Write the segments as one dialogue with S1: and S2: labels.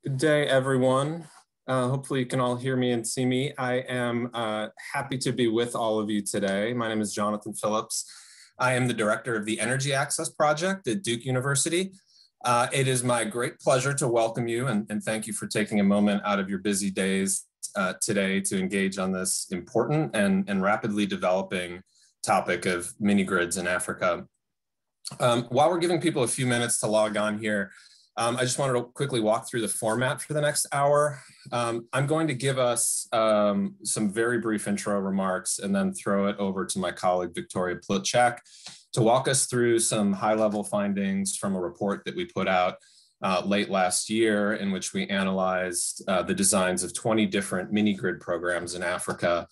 S1: Good day, everyone. Hopefully you can all hear me and see me. I am happy to be with all of you today. My name is Jonathan Phillips. I am the director of the Energy Access Project at Duke University. It is my great pleasure to welcome you and thank you for taking a moment out of your busy days today to engage on this important and rapidly developing topic of mini grids in Africa. While we're giving people a few minutes to log on here, I just wanted to quickly walk through the format for the next hour. I'm going to give us some very brief intro remarks and then throw it over to my colleague, Victoria Plutshack, to walk us through some high-level findings from a report that we put out late last year in which we analyzed the designs of 20 different mini-grid programs in Africa,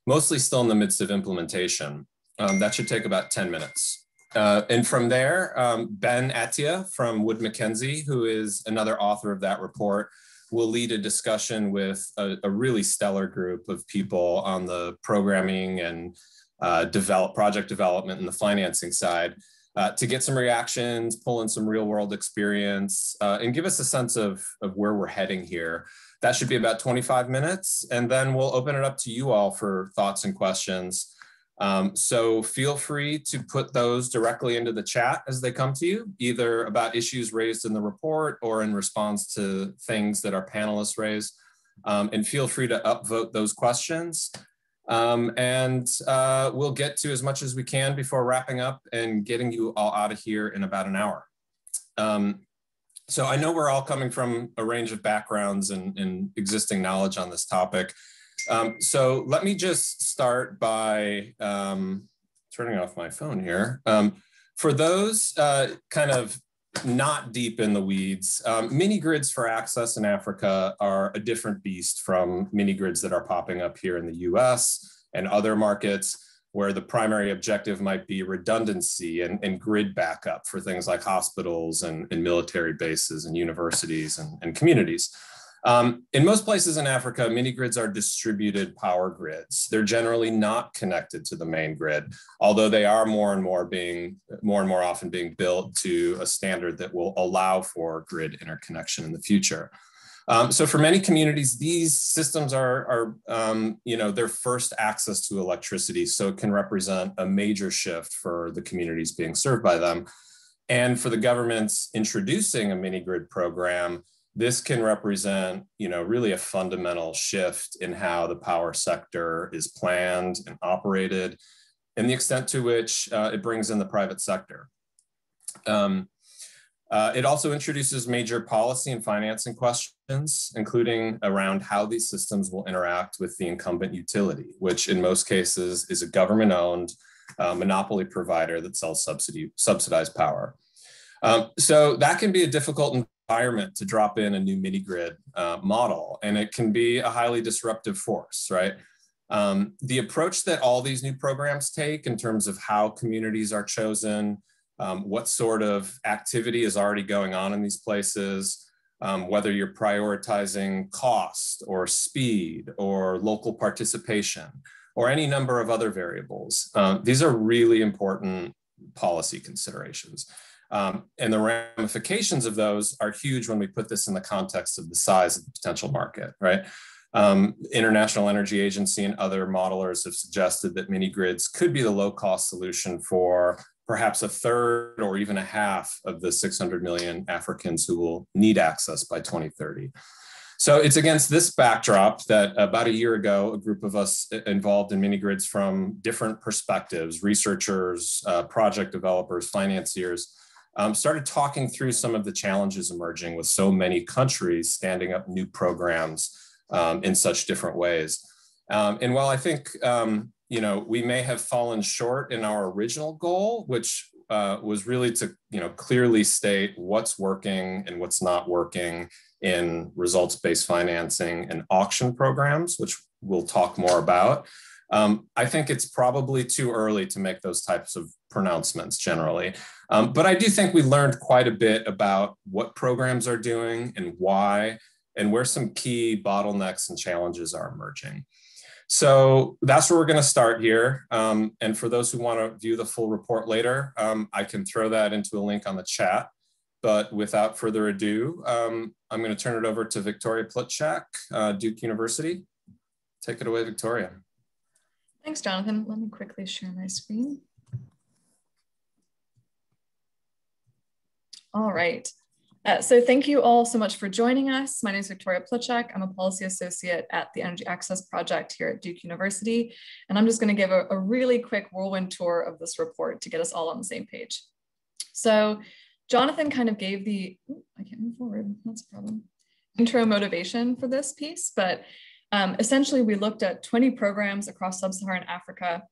S1: mostly still in the midst of implementation. That should take about 10 minutes. And from there, Ben Attia from Wood Mackenzie, who is another author of that report, will lead a discussion with a really stellar group of people on the programming and project development and the financing side to get some reactions, pull in some real world experience, and give us a sense of where we're heading here. That should be about 25 minutes, and then we'll open it up to you all for thoughts and questions. So feel free to put those directly into the chat as they come to you, either about issues raised in the report or in response to things that our panelists raise. And feel free to upvote those questions. We'll get to as much as we can before wrapping up and getting you all out of here in about an hour. So I know we're all coming from a range of backgrounds and existing knowledge on this topic. So let me just start by turning off my phone here. For those kind of not deep in the weeds, mini grids for access in Africa are a different beast from mini grids that are popping up here in the US and other markets where the primary objective might be redundancy and grid backup for things like hospitals and military bases and universities and communities. In most places in Africa, mini grids are distributed power grids. They're generally not connected to the main grid, although they are more and more often being built to a standard that will allow for grid interconnection in the future. So for many communities, these systems are their first access to electricity, so it can represent a major shift for the communities being served by them. And for the governments introducing a mini grid program, this can represent, really a fundamental shift in how the power sector is planned and operated, and the extent to which it brings in the private sector. It also introduces major policy and financing questions, including around how these systems will interact with the incumbent utility, which in most cases is a government-owned monopoly provider that sells subsidized power. So that can be a difficult environment to drop in a new mini grid model, and it can be a highly disruptive force, right? The approach that all these new programs take in terms of how communities are chosen, what sort of activity is already going on in these places, whether you're prioritizing cost or speed or local participation or any number of other variables. These are really important policy considerations. And the ramifications of those are huge when we put this in the context of the size of the potential market, right? International Energy Agency and other modelers have suggested that mini grids could be the low-cost solution for perhaps a third or even a half of the 600 million Africans who will need access by 2030. So it's against this backdrop that about a year ago, a group of us involved in mini grids from different perspectives, researchers, project developers, financiers, started talking through some of the challenges emerging with so many countries standing up new programs in such different ways. And while I think we may have fallen short in our original goal, which was really to clearly state what's working and what's not working in results-based financing and auction programs, which we'll talk more about. I think it's probably too early to make those types of pronouncements generally. But I do think we learned quite a bit about what programs are doing and why, and where some key bottlenecks and challenges are emerging. So that's where we're going to start here. And for those who want to view the full report later, I can throw that into a link on the chat. But without further ado, I'm going to turn it over to Victoria Plutshack, Duke University. Take it away, Victoria.
S2: Thanks, Jonathan. Let me quickly share my screen. All right. So thank you all so much for joining us. My name is Victoria Plutshack. I'm a policy associate at the Energy Access Project here at Duke University. And I'm just going to give a really quick whirlwind tour of this report to get us all on the same page. So Jonathan kind of gave the, I can't move forward, that's a problem, intro motivation for this piece, but essentially we looked at 20 programs across sub-Saharan Africa,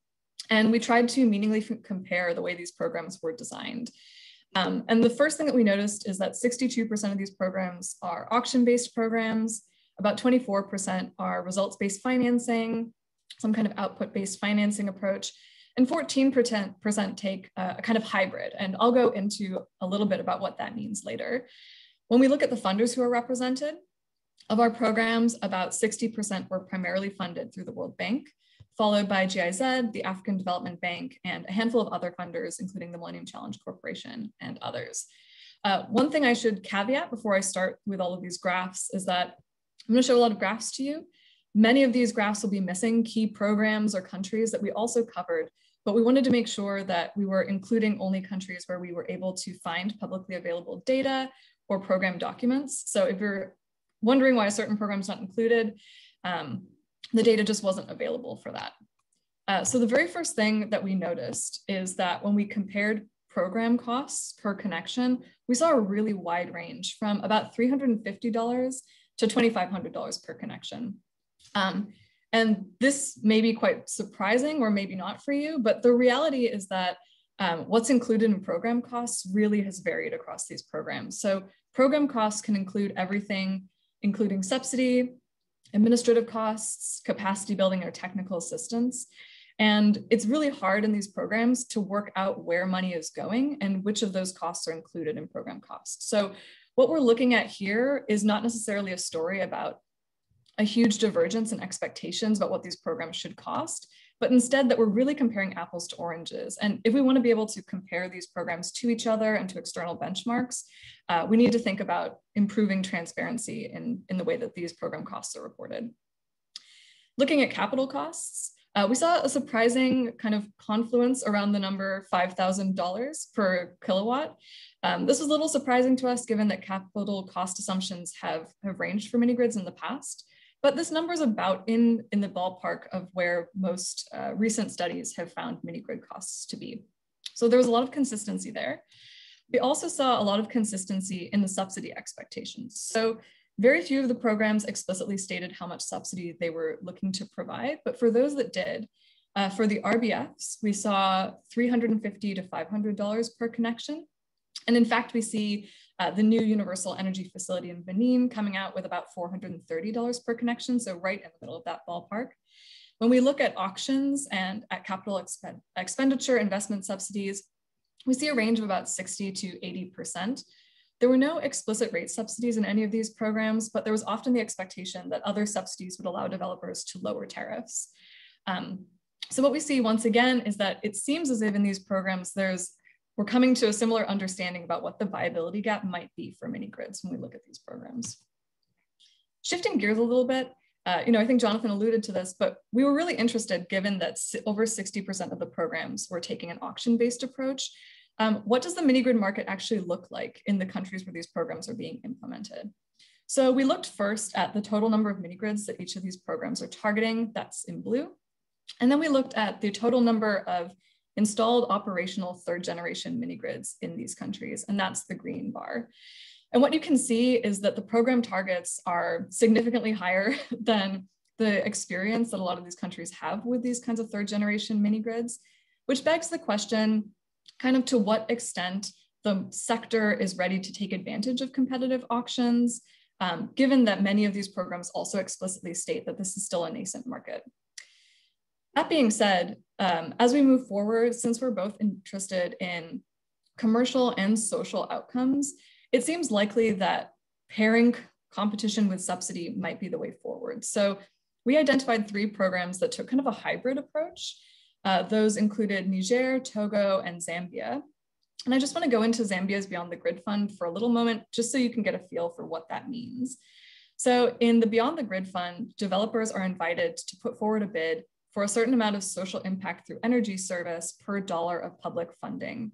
S2: and we tried to meaningfully compare the way these programs were designed. And the first thing that we noticed is that 62% of these programs are auction-based programs, about 24% are results-based financing, some kind of output-based financing approach, and 14% take a kind of hybrid. And I'll go into a little bit about what that means later. When we look at the funders who are represented, of our programs, about 60% were primarily funded through the World Bank, followed by GIZ, the African Development Bank, and a handful of other funders, including the Millennium Challenge Corporation and others. One thing I should caveat before I start with all of these graphs is that I'm going to show a lot of graphs to you. Many of these graphs will be missing key programs or countries that we also covered, but we wanted to make sure that we were including only countries where we were able to find publicly available data or program documents. So if you're wondering why a certain program is not included, the data just wasn't available for that. So the very first thing that we noticed is that when we compared program costs per connection, we saw a really wide range from about $350 to $2,500 per connection. And this may be quite surprising or maybe not for you, but the reality is that what's included in program costs really has varied across these programs. So program costs can include everything, including subsidy, administrative costs, capacity building, or technical assistance. And it's really hard in these programs to work out where money is going and which of those costs are included in program costs. So what we're looking at here is not necessarily a story about a huge divergence in expectations about what these programs should cost, but instead that we're really comparing apples to oranges. And if we want to be able to compare these programs to each other and to external benchmarks, we need to think about improving transparency in the way that these program costs are reported. Looking at capital costs, we saw a surprising kind of confluence around the number $5,000 per kilowatt. This was a little surprising to us given that capital cost assumptions have ranged for mini grids in the past. But this number is about in the ballpark of where most recent studies have found mini grid costs to be. So there was a lot of consistency there. We also saw a lot of consistency in the subsidy expectations. So very few of the programs explicitly stated how much subsidy they were looking to provide, but for those that did, for the RBFs, we saw $350 to $500 per connection. And in fact, we see the new Universal Energy Facility in Benin coming out with about $430 per connection, so right in the middle of that ballpark. When we look at auctions and at capital expenditure investment subsidies, we see a range of about 60 to 80%. There were no explicit rate subsidies in any of these programs, but there was often the expectation that other subsidies would allow developers to lower tariffs. So what we see once again is that it seems as if in these programs, we're coming to a similar understanding about what the viability gap might be for mini grids when we look at these programs. Shifting gears a little bit, I think Jonathan alluded to this, but we were really interested given that over 60% of the programs were taking an auction-based approach. What does the mini grid market actually look like in the countries where these programs are being implemented? So we looked first at the total number of mini grids that each of these programs are targeting, that's in blue. And then we looked at the total number of installed operational third generation mini grids in these countries, and that's the green bar. And what you can see is that the program targets are significantly higher than the experience that a lot of these countries have with these kinds of third generation mini grids, which begs the question kind of to what extent the sector is ready to take advantage of competitive auctions, given that many of these programs also explicitly state that this is still a nascent market. That being said, as we move forward, since we're both interested in commercial and social outcomes, it seems likely that pairing competition with subsidy might be the way forward. So we identified 3 programs that took kind of a hybrid approach. Those included Niger, Togo, and Zambia. And I just want to go into Zambia's Beyond the Grid Fund for a little moment, just so you can get a feel for what that means. So in the Beyond the Grid Fund, developers are invited to put forward a bid for a certain amount of social impact through energy service per dollar of public funding.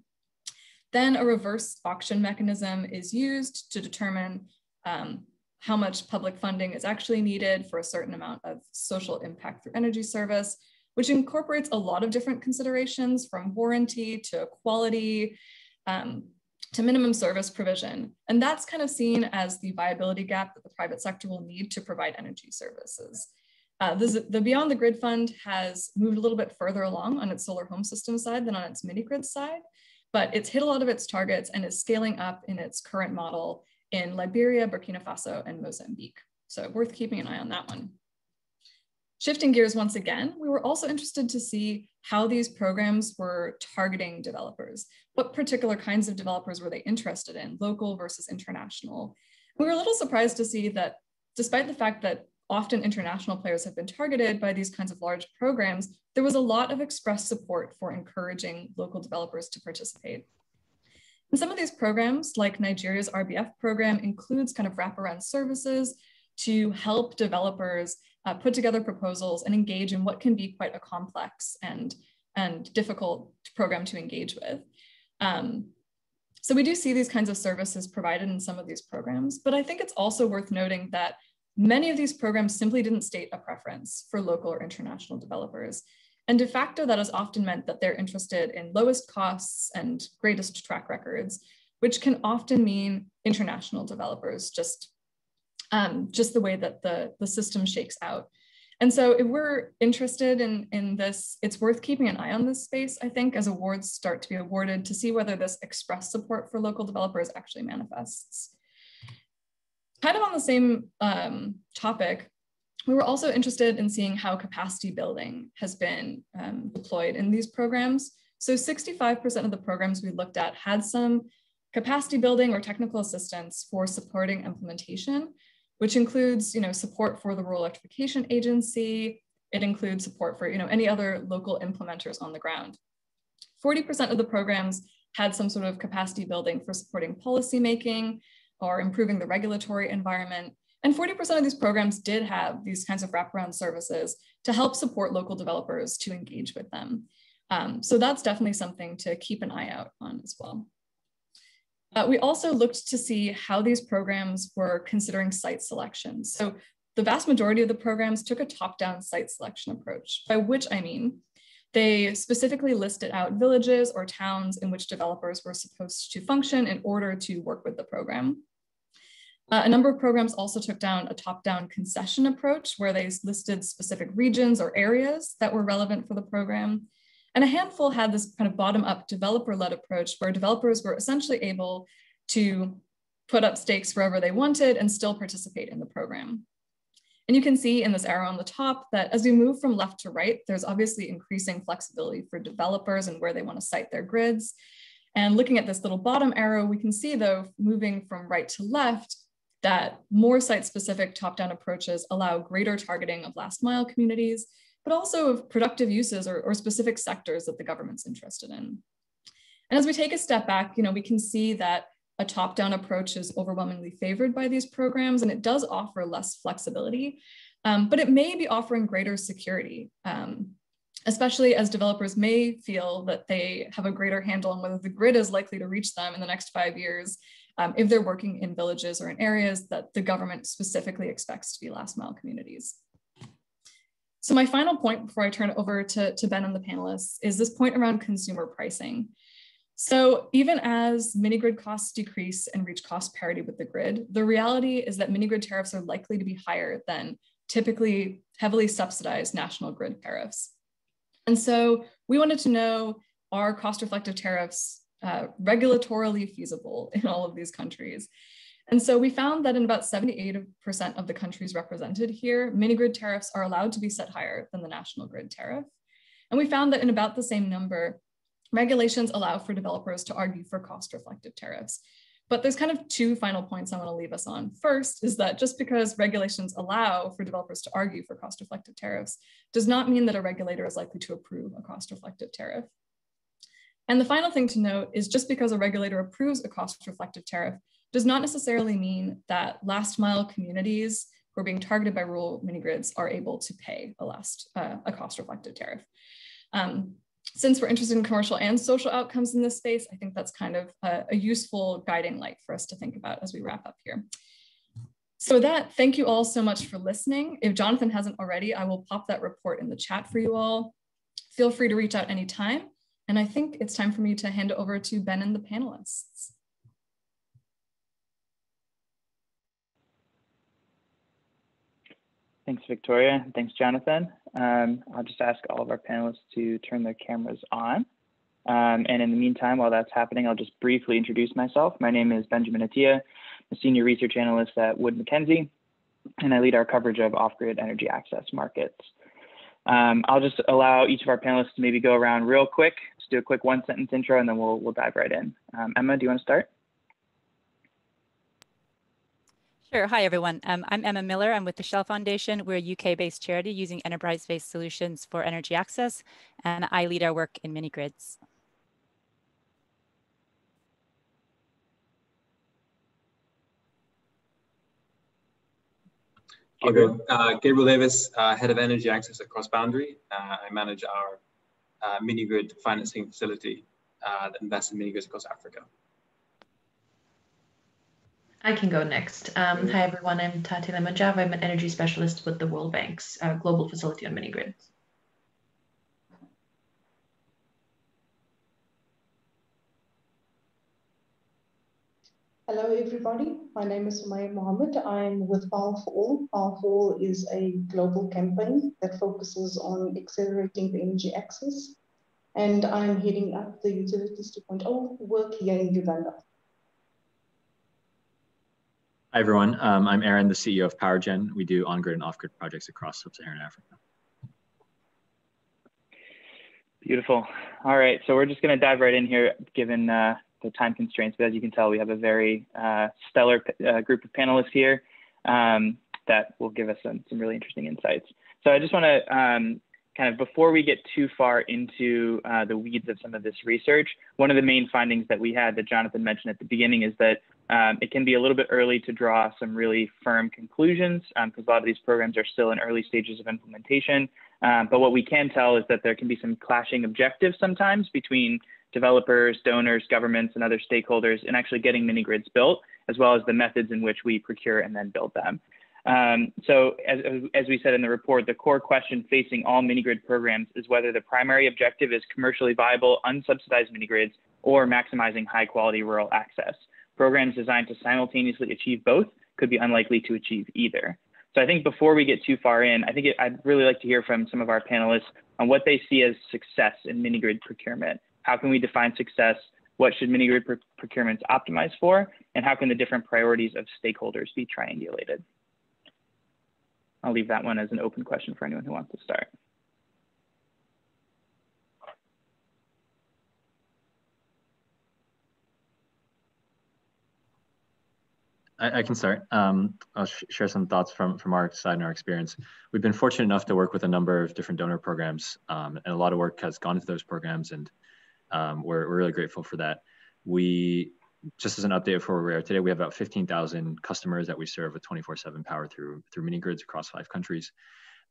S2: Then a reverse auction mechanism is used to determine how much public funding is actually needed for a certain amount of social impact through energy service, which incorporates a lot of different considerations, from warranty to quality to minimum service provision. And that's kind of seen as the viability gap that the private sector will need to provide energy services. The Beyond the Grid Fund has moved a little bit further along on its solar home system side than on its mini grid side, but it's hit a lot of its targets and is scaling up in its current model in Liberia, Burkina Faso, and Mozambique. So worth keeping an eye on that one. Shifting gears once again, we were also interested to see how these programs were targeting developers. What particular kinds of developers were they interested in, local versus international? We were a little surprised to see that despite the fact that often international players have been targeted by these kinds of large programs, there was a lot of express support for encouraging local developers to participate. And some of these programs, like Nigeria's RBF program, includes kind of wraparound services to help developers put together proposals and engage in what can be quite a complex and difficult program to engage with. So we do see these kinds of services provided in some of these programs, but I think it's also worth noting that many of these programs simply didn't state a preference for local or international developers. And de facto, that has often meant that they're interested in lowest costs and greatest track records, which can often mean international developers, just the way that the system shakes out. And so if we're interested in this, it's worth keeping an eye on this space, I think, as awards start to be awarded, to see whether this express support for local developers actually manifests. Kind of on the same topic, we were also interested in seeing how capacity building has been deployed in these programs. So 65% of the programs we looked at had some capacity building or technical assistance for supporting implementation, which includes, support for the Rural Electrification Agency. It includes support for, any other local implementers on the ground. 40% of the programs had some sort of capacity building for supporting policymaking or improving the regulatory environment. And 40% of these programs did have these kinds of wraparound services to help support local developers to engage with them. So that's definitely something to keep an eye out on as well. We also looked to see how these programs were considering site selection. So the vast majority of the programs took a top-down site selection approach, by which I mean they specifically listed out villages or towns in which developers were supposed to function in order to work with the program. A number of programs also took down a top-down concession approach, where they listed specific regions or areas that were relevant for the program. And a handful had this kind of bottom-up developer-led approach, where developers were essentially able to put up stakes wherever they wanted and still participate in the program. And you can see in this arrow on the top that as we move from left to right, there's obviously increasing flexibility for developers and where they want to site their grids. And looking at this little bottom arrow, we can see, though, moving from right to left, that more site-specific top-down approaches allow greater targeting of last-mile communities, but also of productive uses or specific sectors that the government's interested in. And as we take a step back, we can see that a top-down approach is overwhelmingly favored by these programs, and it does offer less flexibility, but it may be offering greater security, especially as developers may feel that they have a greater handle on whether the grid is likely to reach them in the next 5 years, if they're working in villages or in areas that the government specifically expects to be last-mile communities. So my final point before I turn it over to Ben and the panelists is this point around consumer pricing. So even as mini-grid costs decrease and reach cost parity with the grid, the reality is that mini-grid tariffs are likely to be higher than typically heavily subsidized national grid tariffs. And so we wanted to know, are cost-reflective tariffs regulatorily feasible in all of these countries? And so we found that in about 78% of the countries represented here, mini-grid tariffs are allowed to be set higher than the national grid tariff. And we found that in about the same number, regulations allow for developers to argue for cost-reflective tariffs. But there's kind of two final points I want to leave us on. First is that just because regulations allow for developers to argue for cost-reflective tariffs does not mean that a regulator is likely to approve a cost-reflective tariff. And the final thing to note is just because a regulator approves a cost-reflective tariff does not necessarily mean that last mile communities who are being targeted by rural mini-grids are able to pay a cost-reflective tariff. Since we're interested in commercial and social outcomes in this space, I think that's kind of a useful guiding light for us to think about as we wrap up here. So with that, thank you all so much for listening. If Jonathan hasn't already, I will pop that report in the chat for you all. Feel free to reach out anytime. And I think it's time for me to hand it over to Ben and the panelists.
S3: Thanks, Victoria. Thanks, Jonathan. I'll just ask all of our panelists to turn their cameras on. And in the meantime, while that's happening, I'll just briefly introduce myself. My name is Benjamin Attia, a senior research analyst at Wood Mackenzie, and I lead our coverage of off-grid energy access markets. I'll just allow each of our panelists to maybe go around real quick, just do a quick one-sentence intro, and then we'll dive right in. Emma, do you want to start?
S4: Sure. Hi, everyone. I'm Emma Miller. I'm with the Shell Foundation. We're a UK-based charity using enterprise-based solutions for energy access, and I lead our work in mini-grids.
S3: Gabriel.
S5: Gabriel Davies, Head of Energy Access at CrossBoundary. I manage our mini-grid financing facility that invests in mini-grids across Africa.
S6: I can go next. Hi, everyone. I'm Tatia Lemondzhava. I'm an energy specialist with the World Bank's global facility on mini-grids.
S7: Hello, everybody. My name is Sumaya Mahomed. I'm with Power for All. Power for All is a global campaign that focuses on accelerating the energy access. And I'm heading up the Utilities 2.0 work here in Uganda.
S8: Hi, everyone. I'm Aaron, the CEO of PowerGen. We do on-grid and off-grid projects across sub-Saharan Africa.
S3: Beautiful. All right, so we're just going to dive right in here, given the time constraints. But as you can tell, we have a very stellar group of panelists here that will give us some really interesting insights. So I just want to kind of, before we get too far into the weeds of some of this research, one of the main findings that we had that Jonathan mentioned at the beginning is that it can be a little bit early to draw some really firm conclusions because a lot of these programs are still in early stages of implementation. But what we can tell is that there can be some clashing objectives sometimes between developers, donors, governments, and other stakeholders in actually getting mini-grids built, as well as the methods in which we procure and then build them. So as we said in the report, the core question facing all mini-grid programs is whether the primary objective is commercially viable, unsubsidized mini-grids or maximizing high-quality rural access. Programs designed to simultaneously achieve both could be unlikely to achieve either. So I think before we get too far in, I'd really like to hear from some of our panelists on what they see as success in mini-grid procurement. How can we define success? What should mini-grid procurements optimize for? And how can the different priorities of stakeholders be triangulated? I'll leave that one as an open question for anyone who wants to start.
S8: I can start. I'll share some thoughts from our side and our experience. We've been fortunate enough to work with a number of different donor programs, and a lot of work has gone into those programs, and we're really grateful for that. We, just as an update for where we are today, we have about 15,000 customers that we serve with 24/7 power through mini-grids across 5 countries.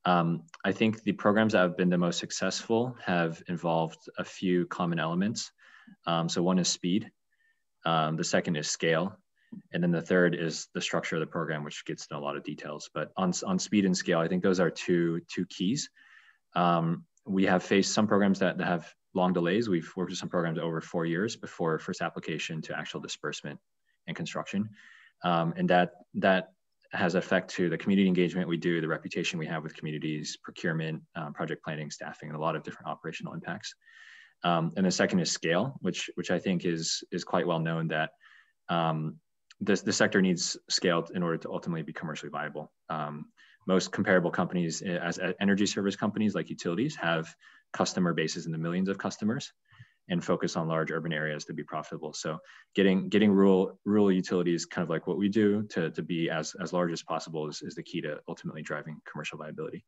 S8: I think the programs that have been the most successful have involved a few common elements. So one is speed, the second is scale, and then the third is the structure of the program, which gets into a lot of details. But on speed and scale, I think those are two keys. We have faced some programs that have long delays. We've worked with some programs over 4 years before first application to actual disbursement and construction. And that has effect to the community engagement we do, the reputation we have with communities, procurement, project planning, staffing, and a lot of different operational impacts. And the second is scale, which I think is quite well known that the sector needs scale in order to ultimately be commercially viable. Most comparable companies as energy service companies like utilities have customer bases in the millions of customers and focus on large urban areas to be profitable. So getting rural utilities, kind of like what we do, to be as large as possible is the key to ultimately driving commercial viability.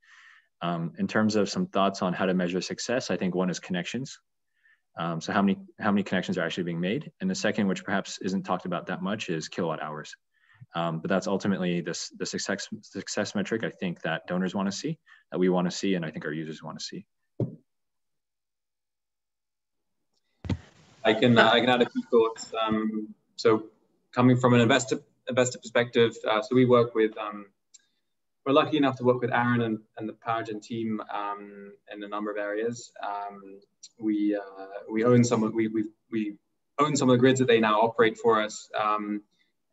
S8: In terms of some thoughts on how to measure success, I think one is connections. So how many connections are actually being made? And the second, which perhaps isn't talked about that much, is kilowatt hours. But that's ultimately the success metric I think that donors want to see, that we want to see, and I think our users want to see.
S5: I can add a few thoughts. So coming from an investor perspective, so we work with, we're lucky enough to work with Aaron and the PowerGen team in a number of areas. We own some of we own some of the grids that they now operate for us,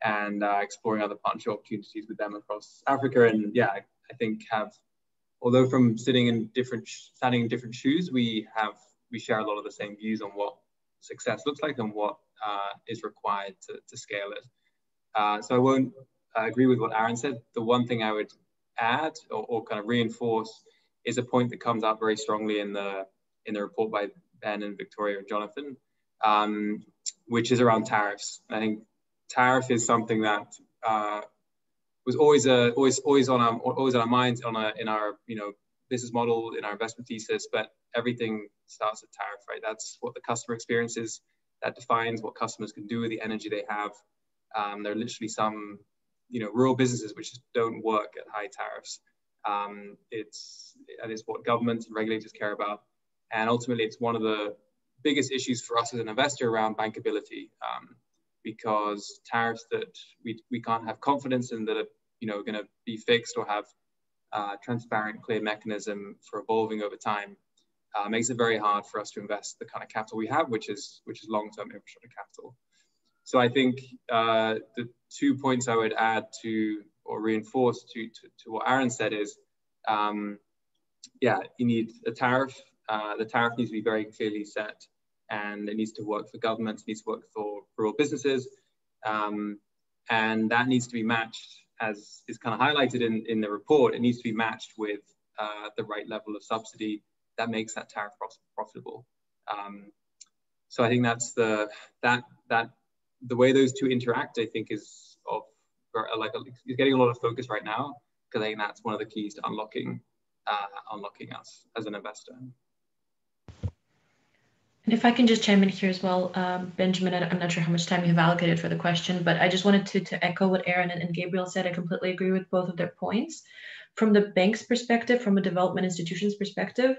S5: and exploring other partnership opportunities with them across Africa. And yeah, I think although from standing in different shoes, we share a lot of the same views on what success looks like and what is required to scale it. So I won't agree with what Aaron said. The one thing I would add or kind of reinforce is a point that comes out very strongly in the report by Ben and Victoria and Jonathan, which is around tariffs. I think tariff is something that was always on our minds in our business model, in our investment thesis, but everything starts at tariff, right? That's what the customer experience is. That defines what customers can do with the energy they have. There are literally some, rural businesses which just don't work at high tariffs. It's what governments and regulators care about. And ultimately, it's one of the biggest issues for us as an investor around bankability, because tariffs that we can't have confidence in that are going to be fixed or have transparent, clear mechanism for evolving over time makes it very hard for us to invest the kind of capital we have, which is long-term infrastructure capital. So I think the 2 points I would add to or reinforce to what Aaron said is, you need a tariff. The tariff needs to be very clearly set, and it needs to work for governments, it needs to work for rural businesses, and that needs to be matched, as is kind of highlighted in the report. It needs to be matched with the right level of subsidy that makes that tariff profitable. So I think that's the way those two interact, I think, is getting a lot of focus right now, because I think that's one of the keys to unlocking us as an investor.
S6: And if I can just chime in here as well, Benjamin, I'm not sure how much time you have allocated for the question, but I just wanted to echo what Aaron and Gabriel said. I completely agree with both of their points. From the bank's perspective, from a development institution's perspective,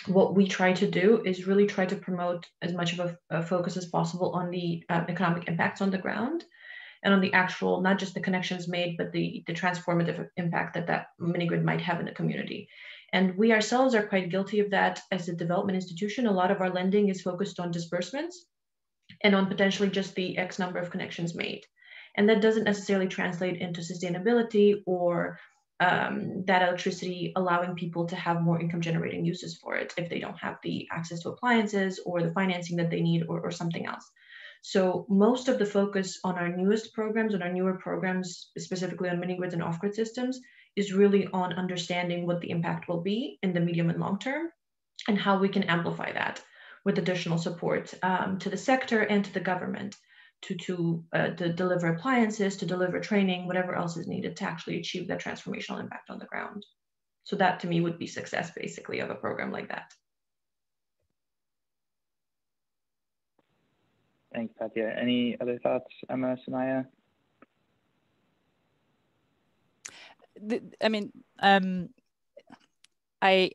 S6: what we try to do is really try to promote as much of a focus as possible on the economic impacts on the ground, and on the actual, not just the connections made, but the transformative impact that mini grid might have in the community. And we ourselves are quite guilty of that as a development institution. A lot of our lending is focused on disbursements and on potentially just the X number of connections made. And that doesn't necessarily translate into sustainability or that electricity allowing people to have more income generating uses for it if they don't have the access to appliances or the financing that they need or something else. So most of the focus on our newest programs, on our newer programs, specifically on mini grids and off-grid systems, is really on understanding what the impact will be in the medium and long term, and how we can amplify that with additional support to the sector and to the government to deliver appliances, to deliver training, whatever else is needed to actually achieve that transformational impact on the ground. So that to me would be success basically of a program like that.
S3: Thanks, Tatia. Any other thoughts, Emma, Sumaya?
S4: I mean,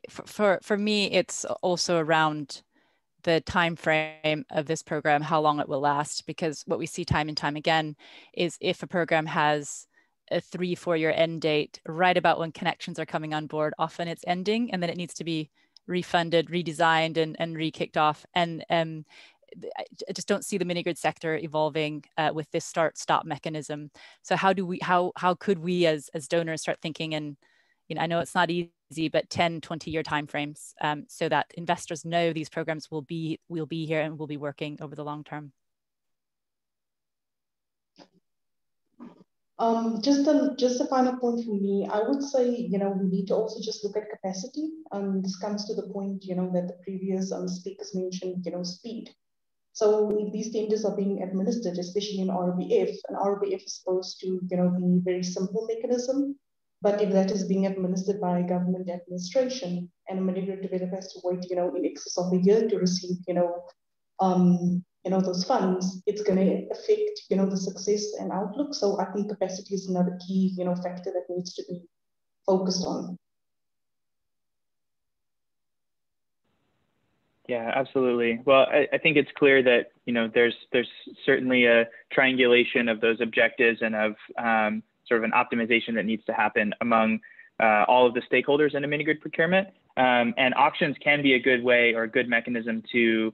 S4: for me, it's also around the time frame of this program, how long it will last, because what we see time and time again is if a program has a 3-4 year end date, right about when connections are coming on board, often it's ending, and then it needs to be refunded, redesigned, and re-kicked off. And I just don't see the mini grid sector evolving with this start-stop mechanism. So how could we as donors start thinking, and I know it's not easy, but 10-20 year timeframes, so that investors know these programs will be here and will be working over the long term.
S7: Just a final point from me. I would say, we need to also just look at capacity. This comes to the point, that the previous speakers mentioned, speed. So if these changes are being administered, especially in RBF, and RBF is supposed to, be a very simple mechanism. But if that is being administered by government administration, and a mini grid developer has to wait, in excess of a year to receive, those funds, it's going to affect, the success and outlook. So I think capacity is another key, factor that needs to be focused on.
S3: Yeah, absolutely. Well, I think it's clear that, there's certainly a triangulation of those objectives and of sort of an optimization that needs to happen among all of the stakeholders in a mini-grid procurement. And auctions can be a good way or a good mechanism to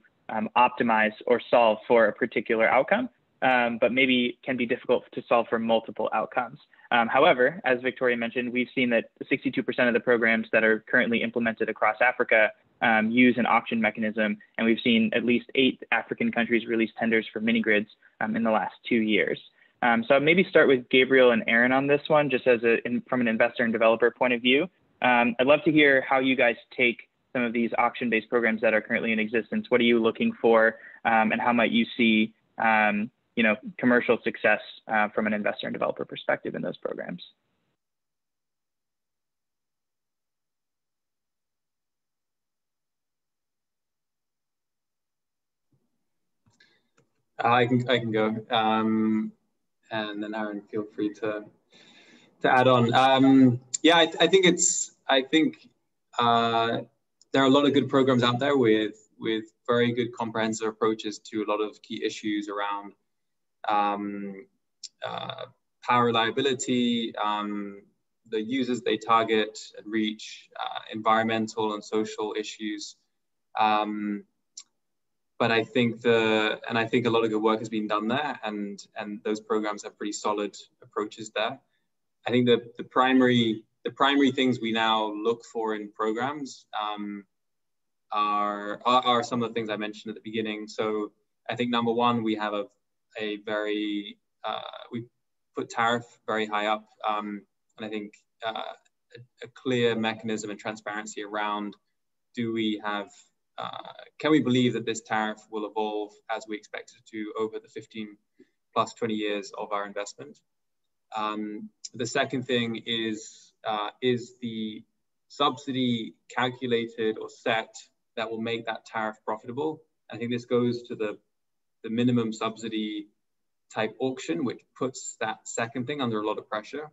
S3: optimize or solve for a particular outcome, but maybe can be difficult to solve for multiple outcomes. However, as Victoria mentioned, we've seen that 62% of the programs that are currently implemented across Africa use an auction mechanism, and we've seen at least 8 African countries release tenders for mini-grids in the last 2 years. So maybe start with Gabriel and Aaron on this one, just as from an investor and developer point of view. I'd love to hear how you guys take some of these auction-based programs that are currently in existence. What are you looking for, and how might you see commercial success from an investor and developer perspective in those programs?
S5: I can go, and then Aaron, feel free to add on. Yeah, I think there are a lot of good programs out there with very good comprehensive approaches to a lot of key issues around power reliability, the users they target and reach, environmental and social issues. But I think a lot of good work has been done there, and those programs have pretty solid approaches there. I think the primary things we now look for in programs are some of the things I mentioned at the beginning. So I think number one, we have a very we put tariff very high up, and I think a clear mechanism and transparency around, can we believe that this tariff will evolve as we expect it to over the 15 plus 20 years of our investment? The second thing is the subsidy calculated or set that will make that tariff profitable? I think this goes to the minimum subsidy type auction, which puts that second thing under a lot of pressure,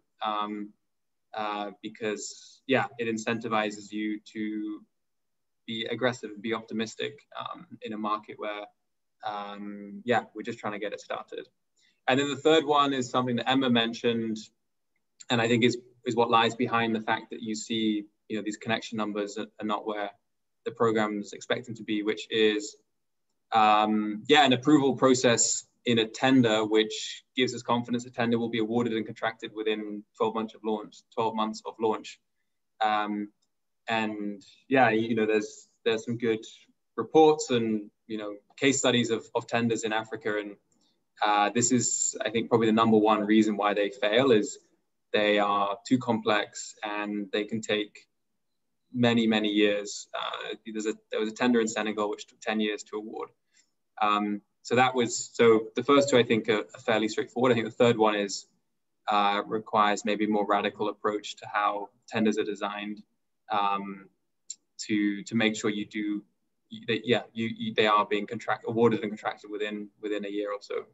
S5: because yeah, it incentivizes you to be aggressive, be optimistic in a market where yeah, we're just trying to get it started. And then the third one is something that Emma mentioned, and I think is what lies behind the fact that you see, these connection numbers are not where the program's expecting to be, which is yeah, an approval process in a tender, which gives us confidence a tender will be awarded and contracted within 12 months of launch. And yeah, there's some good reports and case studies of tenders in Africa, and this is, I think, probably the number one reason why they fail is they are too complex and they can take many years. There was a tender in Senegal which took 10 years to award. So the first two I think are fairly straightforward. I think the third one is requires maybe a more radical approach to how tenders are designed, to make sure they are being awarded and contracted within a year or so.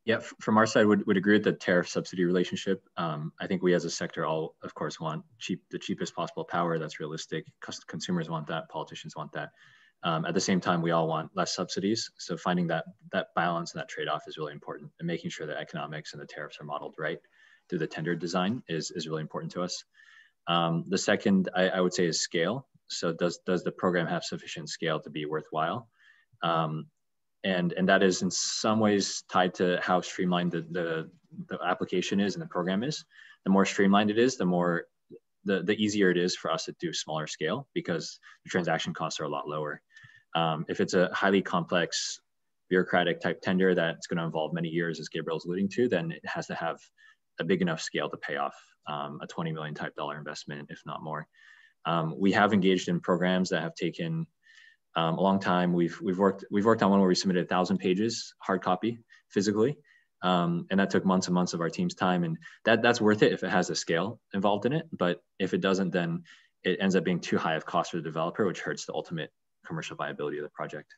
S8: Yeah, from our side, would agree with the tariff subsidy relationship. I think we as a sector all, of course, want the cheapest possible power that's realistic. Consumers want that, politicians want that. At the same time, we all want less subsidies. So finding that balance and that trade-off is really important, and making sure that economics and the tariffs are modeled right through the tender design is really important to us. The second, I would say, is scale. So does the program have sufficient scale to be worthwhile? And that is in some ways tied to how streamlined the application is and the program is. The more streamlined it is, the easier it is for us to do smaller scale, because the transaction costs are a lot lower. If it's a highly complex bureaucratic type tender that's going to involve many years, as Gabriel's alluding to, then it has to have a big enough scale to pay off a $20 million type investment, if not more. We have engaged in programs that have taken a long time. We've worked on one where we submitted 1,000 pages hard copy physically, and that took months and months of our team's time, and that's worth it if it has a scale involved in it. But if it doesn't, then it ends up being too high of cost for the developer, which hurts the ultimate commercial viability of the project.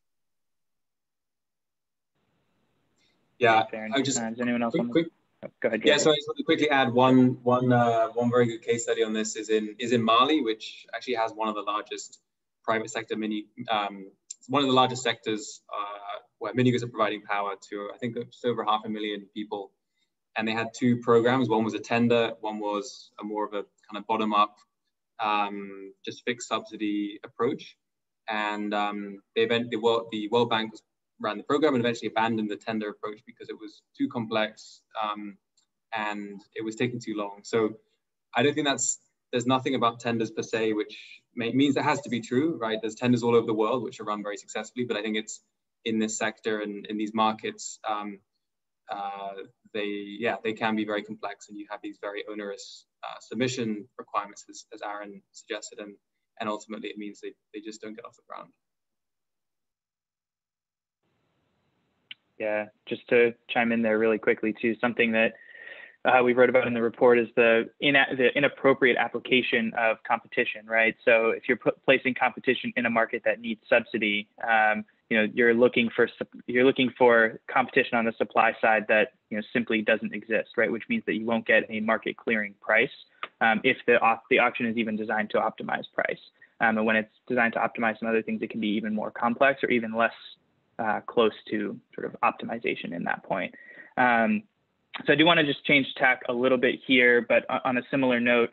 S5: Yeah,
S3: I just does anyone else go ahead.
S5: Yeah, so I just want to quickly add one very good case study on this is in Mali, which actually has one of the largest private sector one of the largest sectors where mini grids are providing power to, I think, just over 500,000 people. And they had two programs. One was a tender, one was a more of a kind of bottom-up, just fixed subsidy approach. And the World Bank ran the program and eventually abandoned the tender approach because it was too complex and it was taking too long. So I don't think there's nothing about tenders per se, which means it has to be true, right? There's tenders all over the world, which are run very successfully, but I think it's in this sector and in these markets, they can be very complex, and you have these very onerous submission requirements, as Aaron suggested, and ultimately it means they just don't get off the ground.
S3: Yeah, just to chime in there really quickly too, something that we wrote about in the report is the inappropriate application of competition, right? So if you're placing competition in a market that needs subsidy, you're looking for competition on the supply side that simply doesn't exist, right? Which means that you won't get a market clearing price if the auction is even designed to optimize price. And when it's designed to optimize some other things, it can be even more complex or even less close to sort of optimization in that point. So I do want to just change tack a little bit here, but on a similar note,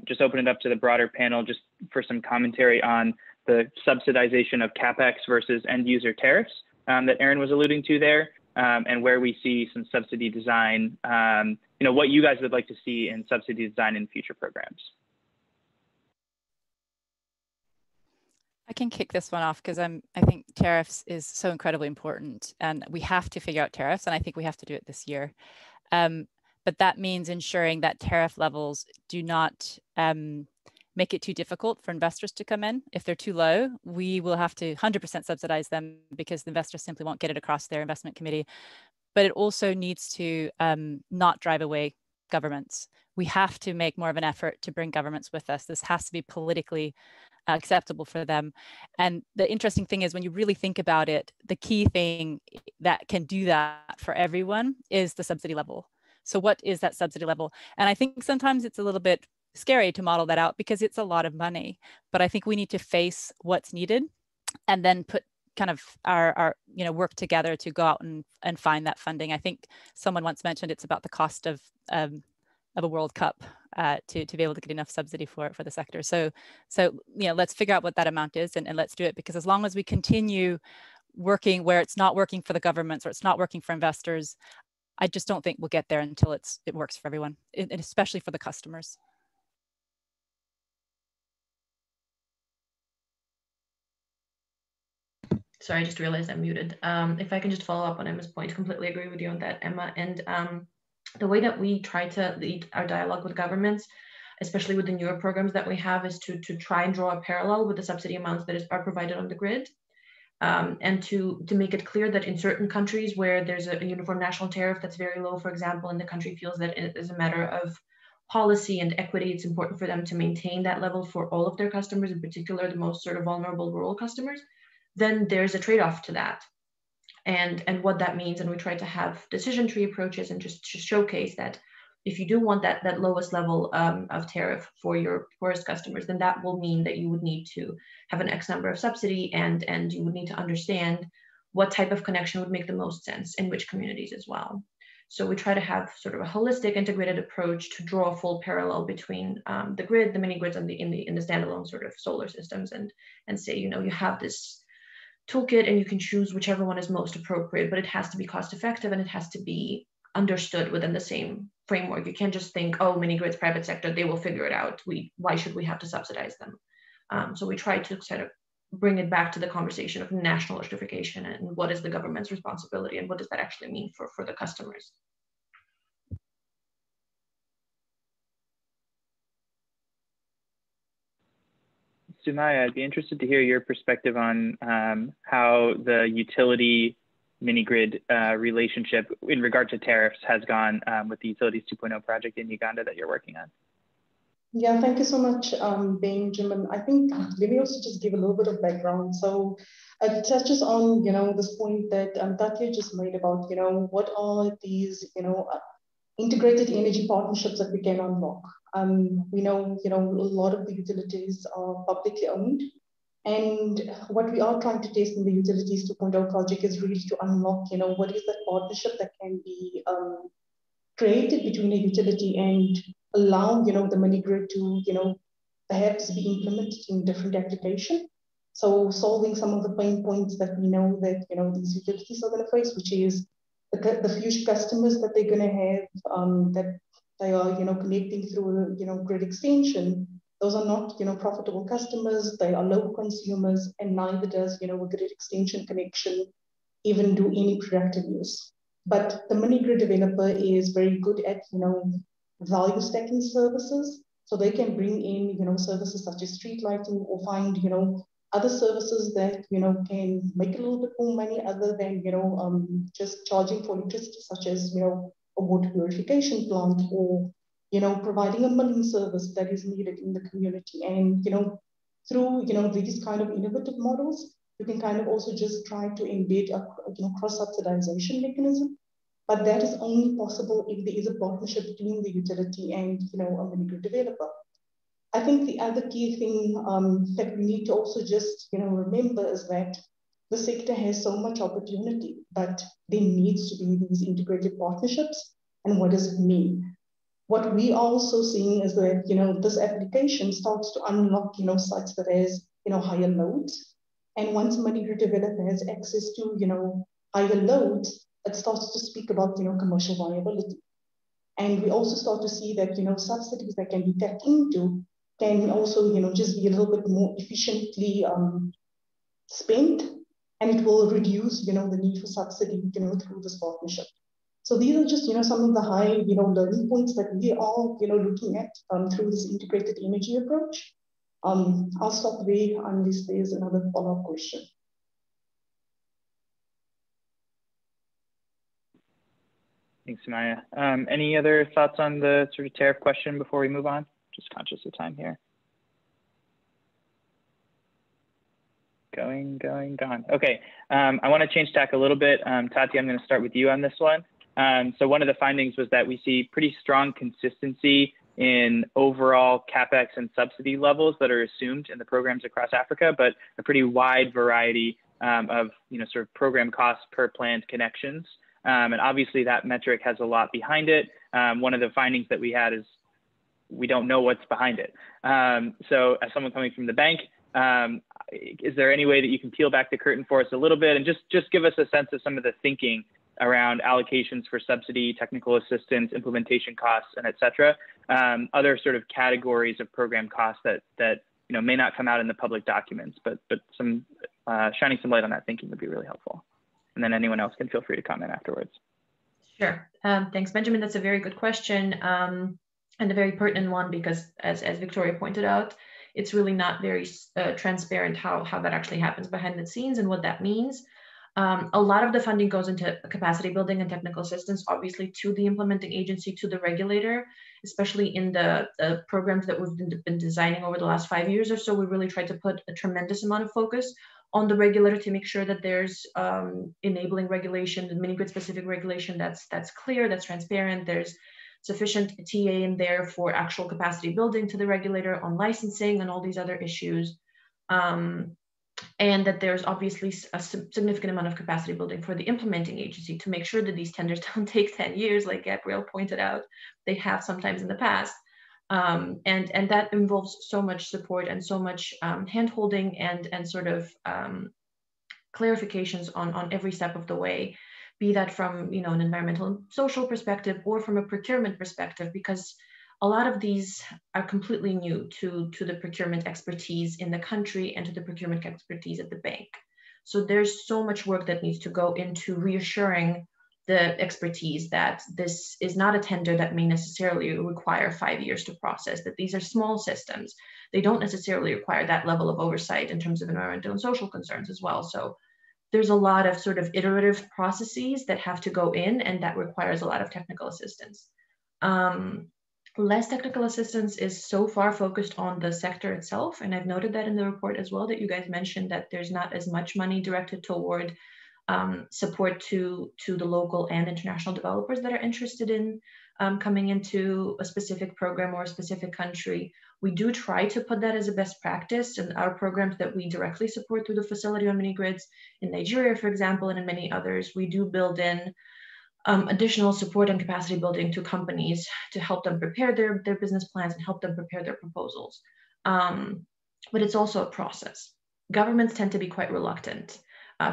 S3: just open it up to the broader panel just for some commentary on the subsidization of CapEx versus end user tariffs that Aaron was alluding to there, and where we see some subsidy design, what you guys would like to see in subsidy design in future programs.
S4: I can kick this one off because I think tariffs is so incredibly important, and we have to figure out tariffs, and I think we have to do it this year. But that means ensuring that tariff levels do not make it too difficult for investors to come in. If they're too low, we will have to 100% subsidize them because the investors simply won't get it across their investment committee. But it also needs to not drive away governments. We have to make more of an effort to bring governments with us. This has to be politically acceptable for them. And the interesting thing is when you really think about it, the key thing that can do that for everyone is the subsidy level. So what is that subsidy level? And I think sometimes it's a little bit scary to model that out because it's a lot of money, but I think we need to face what's needed and then put kind of our work together to go out and find that funding. I think someone once mentioned it's about the cost of a World Cup to be able to get enough subsidy for the sector. So let's figure out what that amount is and let's do it, because as long as we continue working where it's not working for the governments or it's not working for investors, I just don't think we'll get there until it works for everyone, and especially for the customers.
S6: Sorry, I just realized I'm muted. If I can just follow up on Emma's point, completely agree with you on that, Emma. And the way that we try to lead our dialogue with governments, especially with the newer programs that we have, is to try and draw a parallel with the subsidy amounts that are provided on the grid. And to make it clear that in certain countries where there's a uniform national tariff that's very low, for example, and the country feels that it is a matter of policy and equity, it's important for them to maintain that level for all of their customers, in particular the most sort of vulnerable rural customers, then there's a trade-off to that. And what that means, and we try to have decision tree approaches and just showcase that if you do want that lowest level of tariff for your poorest customers, then that will mean that you would need to have an X number of subsidy, and you would need to understand what type of connection would make the most sense in which communities as well. So we try to have sort of a holistic, integrated approach to draw a full parallel between the grid, the mini grids, and in the standalone sort of solar systems, and say, you have this toolkit and you can choose whichever one is most appropriate, but it has to be cost effective and it has to be understood within the same framework. You can't just think, oh, mini grids, private sector, they will figure it out. Why should we have to subsidize them? So we try to sort of bring it back to the conversation of national electrification and what is the government's responsibility and what does that actually mean for the customers.
S3: Sumaya, I'd be interested to hear your perspective on how the utility mini-grid relationship in regard to tariffs has gone with the Utilities 2.0 project in Uganda that you're working on.
S7: Yeah, thank you so much, Benjamin. I think let me also just give a little bit of background. So it touches on, this point that Tatia just made about, what are these, integrated energy partnerships that we can unlock. We know, a lot of the utilities are publicly owned. And what we are trying to test in the Utilities 2.0 project is really to unlock, what is that partnership that can be created between a utility and allow, the mini grid to, perhaps be implemented in different applications. So solving some of the pain points that we know that, these utilities are going to face, which is the future customers that they're going to have, that they are, connecting through, grid extension. Those are not, profitable customers. They are low consumers, and neither does, a grid extension connection even do any productive use. But the mini grid developer is very good at, value stacking services. So they can bring in, services such as street lighting, or find, other services that, can make a little bit more money other than, just charging for electricity, such as, a water purification plant, or, providing a milling service that is needed in the community. And, through, these kind of innovative models, you can kind of also just try to embed a cross-subsidization mechanism. But that is only possible if there is a partnership between the utility and, a mini grid developer. I think the other key thing that we need to also just, remember is that the sector has so much opportunity, but there needs to be these integrated partnerships. And what does it mean? What we are also seeing is that, this application starts to unlock, sites that has, higher loads. And once a mini grid developer has access to, higher loads, it starts to speak about, commercial viability. And we also start to see that, subsidies that can be tapped into can also, just be a little bit more efficiently spent, and it will reduce, the need for subsidy, through this partnership. So these are just, some of the high, learning points that we are, looking at through this integrated energy approach. I'll stop there unless there's another follow-up question.
S3: Thanks, Sumaya. Any other thoughts on the sort of tariff question before we move on? Just conscious of time here. Gone. Okay, I want to change tack a little bit. Tatia, I'm going to start with you on this one. So one of the findings was that we see pretty strong consistency in overall CapEx and subsidy levels that are assumed in the programs across Africa, but a pretty wide variety of sort of program costs per planned connections. And obviously that metric has a lot behind it. One of the findings that we had is we don't know what's behind it. So as someone coming from the bank, is there any way that you can peel back the curtain for us a little bit and just give us a sense of some of the thinking around allocations for subsidy, technical assistance, implementation costs, and et cetera, other sort of categories of program costs that may not come out in the public documents, but some shining some light on that thinking would be really helpful. And then anyone else can feel free to comment afterwards.
S6: Sure. Thanks, Benjamin. That's a very good question, and a very pertinent one, because as Victoria pointed out, it's really not very transparent how that actually happens behind the scenes and what that means. A lot of the funding goes into capacity building and technical assistance, obviously, to the implementing agency, to the regulator, especially in the programs that we've been designing over the last 5 years or so. We really tried to put a tremendous amount of focus on the regulator to make sure that there's enabling regulation, the mini grid specific regulation that's clear, that's transparent. There's sufficient TA in there for actual capacity building to the regulator on licensing and all these other issues. And that there's obviously a significant amount of capacity building for the implementing agency to make sure that these tenders don't take 10 years, like Gabriel pointed out, they have sometimes in the past. And that involves so much support and so much hand-holding and sort of clarifications on every step of the way, be that from an environmental and social perspective or from a procurement perspective, because a lot of these are completely new to the procurement expertise in the country and to the procurement expertise at the bank. So there's so much work that needs to go into reassuring the expertise that this is not a tender that may necessarily require 5 years to process, that these are small systems. They don't necessarily require that level of oversight in terms of environmental and social concerns as well. So there's a lot of sort of iterative processes that have to go in, and that requires a lot of technical assistance. Less technical assistance is so far focused on the sector itself. And I've noted that in the report as well, that you guys mentioned that there's not as much money directed toward support to the local and international developers that are interested in coming into a specific program or a specific country. We do try to put that as a best practice in our programs that we directly support through the facility on mini grids. In Nigeria, for example, and in many others, we do build in additional support and capacity building to companies to help them prepare their business plans and help them prepare their proposals. But it's also a process. Governments tend to be quite reluctant.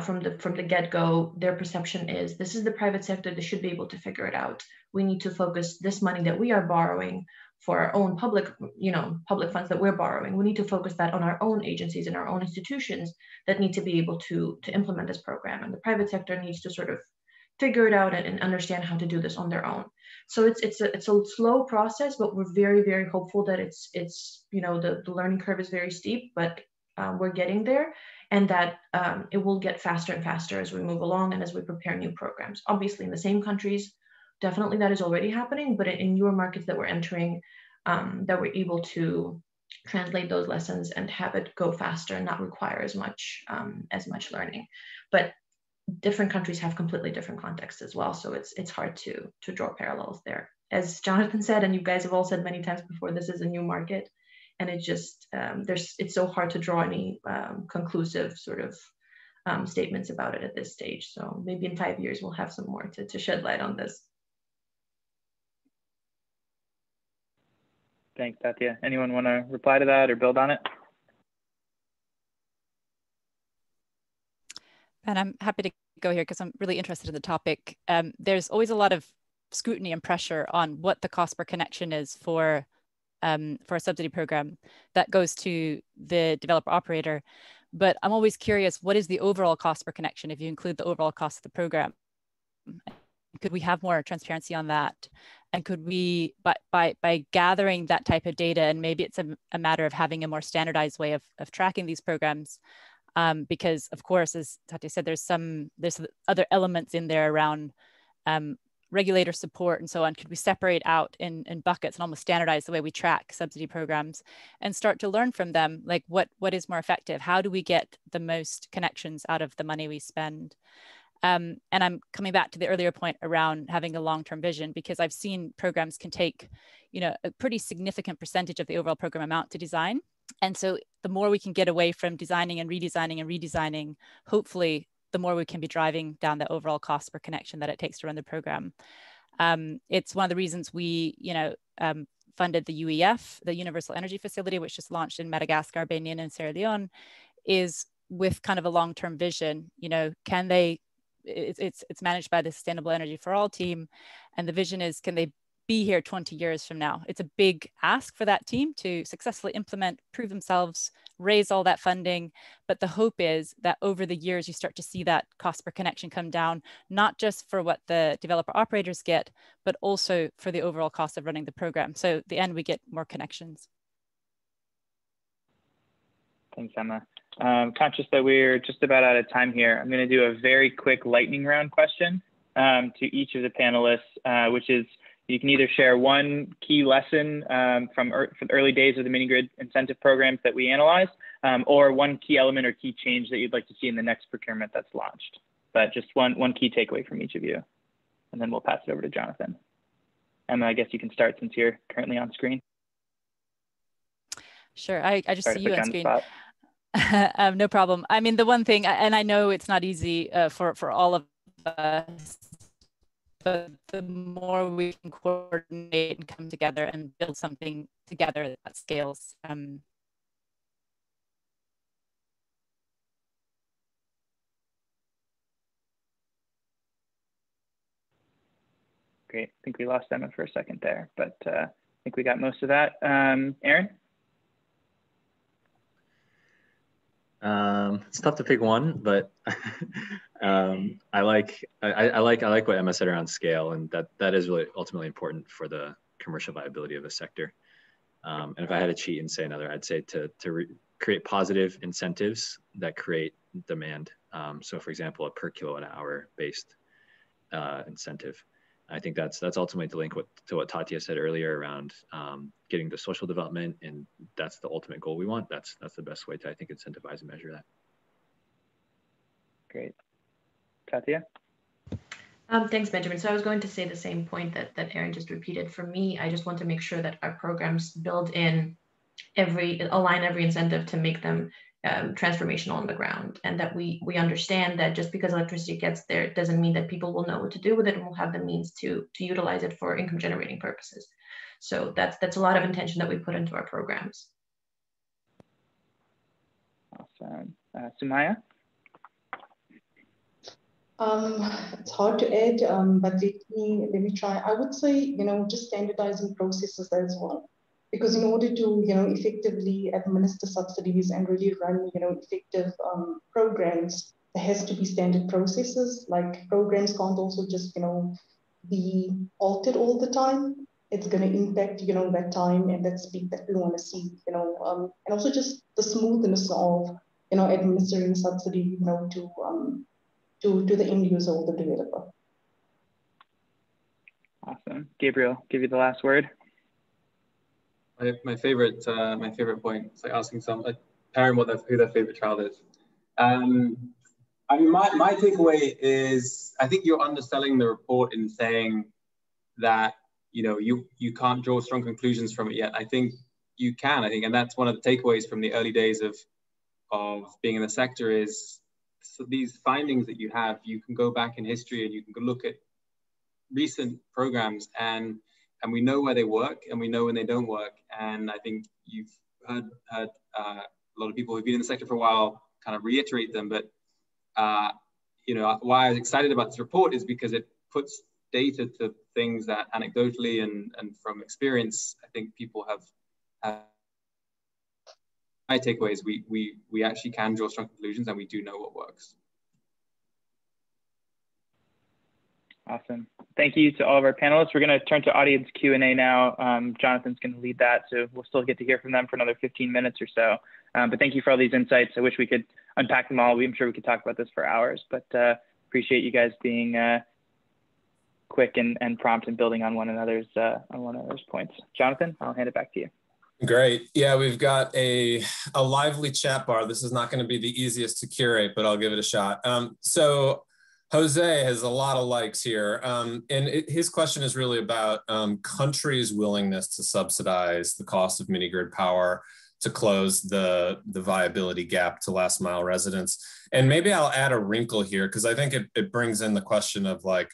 S6: From the get-go, their perception is, this is the private sector, they should be able to figure it out. We need to focus this money that we are borrowing for our own public funds that we're borrowing. We need to focus that on our own agencies and our own institutions that need to be able to implement this program. And the private sector needs to sort of figure it out and understand how to do this on their own. So it's a slow process, but we're very, very hopeful that it's the learning curve is very steep, but we're getting there, and that it will get faster and faster as we move along and as we prepare new programs. Obviously, in the same countries, definitely that is already happening, but in newer markets that we're entering, that we're able to translate those lessons and have it go faster and not require as much learning. But different countries have completely different contexts as well, so it's hard to draw parallels there. As Jonathan said, and you guys have all said many times before, this is a new market, and it just it's so hard to draw any conclusive sort of statements about it at this stage. So maybe in 5 years we'll have some more to shed light on this.
S3: Thanks, Tatia. Anyone want to reply to that or build on it?
S4: And I'm happy to go here because I'm really interested in the topic. There's always a lot of scrutiny and pressure on what the cost per connection is for a subsidy program that goes to the developer operator. But I'm always curious, what is the overall cost per connection if you include the overall cost of the program? Could we have more transparency on that? And could we, by gathering that type of data, and maybe it's a matter of having a more standardized way of tracking these programs, because of course, as Tatia said, there's other elements in there around regulator support and so on. Could we separate out in buckets and almost standardize the way we track subsidy programs and start to learn from them, like what is more effective? How do we get the most connections out of the money we spend? And I'm coming back to the earlier point around having a long-term vision, because I've seen programs can take, a pretty significant percentage of the overall program amount to design. And so the more we can get away from designing and redesigning, hopefully the more we can be driving down the overall cost per connection that it takes to run the program. It's one of the reasons we, funded the UEF, the Universal Energy Facility, which just launched in Madagascar, Benin, and Sierra Leone, is with kind of a long-term vision. It's managed by the Sustainable Energy for All team, and the vision is, can they be here 20 years from now? It's a big ask for that team to successfully implement, prove themselves, raise all that funding. But the hope is that over the years, you start to see that cost per connection come down, not just for what the developer operators get, but also for the overall cost of running the program. So at the end, we get more connections.
S3: Thanks, Emma. Conscious that we're just about out of time here, I'm going to do a very quick lightning round question to each of the panelists, which is, you can either share one key lesson from the early days of the mini-grid incentive programs that we analyzed, or one key element or key change that you'd like to see in the next procurement that's launched. But just one key takeaway from each of you, and then we'll pass it over to Jonathan. Emma, I guess you can start since you're currently on screen.
S4: Sure, I just see you on screen. No problem. I mean, the one thing, and I know it's not easy for all of us, but the more we can coordinate and come together and build something together that scales.
S3: Great. I think we lost Emma for a second there, but I think we got most of that. Aaron?
S8: It's tough to pick one, but I like what Emma said around scale, and that is really ultimately important for the commercial viability of a sector. And if I had to cheat and say another, I'd say to create positive incentives that create demand. So for example, a per kilowatt hour based incentive. I think that's ultimately the link to what Tatia said earlier around getting the social development, and that's the ultimate goal we want. That's the best way to, I think, incentivize and measure that.
S3: Great. Tatia?
S6: Thanks, Benjamin. So I was going to say the same point that Aaron just repeated. For me, I just want to make sure that our programs build in align every incentive to make them transformational on the ground, and that we understand that just because electricity gets there doesn't mean that people will know what to do with it and will have the means to utilize it for income generating purposes. So that's a lot of intention that we put into our programs.
S3: Awesome. Sumaya?
S7: It's hard to add, but let me try. I would say, just standardizing processes as well. Because in order to, effectively administer subsidies and really run, effective programs, there has to be standard processes. Like programs can't also just, be altered all the time. It's going to impact, that time and that speed that we want to see, and also just the smoothness of, administering subsidy, to the end user or the developer.
S3: Awesome. Gabriel, give you the last word.
S5: My favorite point. It's like asking a parent who their favorite child is. I mean, my takeaway is, I think you're underselling the report in saying that you can't draw strong conclusions from it yet. I think you can. And that's one of the takeaways from the early days of being in the sector is, so these findings that you have, you can go back in history and you can go look at recent programs, and we know where they work and we know when they don't work. And I think you've heard a lot of people who've been in the sector for a while kind of reiterate them. But why I was excited about this report is because it puts data to things that anecdotally and from experience, I think people have. My takeaway is we actually can draw strong conclusions and we do know what works.
S3: Awesome. Thank you to all of our panelists. We're going to turn to audience Q&A now. Jonathan's going to lead that, so we'll still get to hear from them for another 15 minutes or so. But thank you for all these insights. I wish we could unpack them all. I'm sure we could talk about this for hours, but appreciate you guys being quick and prompt and building on one another's points. Jonathan, I'll hand it back to you.
S1: Great. Yeah, we've got a lively chat bar. This is not going to be the easiest to curate, but I'll give it a shot. So Jose has a lot of likes here. His question is really about countries' willingness to subsidize the cost of mini grid power to close the viability gap to last mile residents. And maybe I'll add a wrinkle here, because I think it brings in the question of like,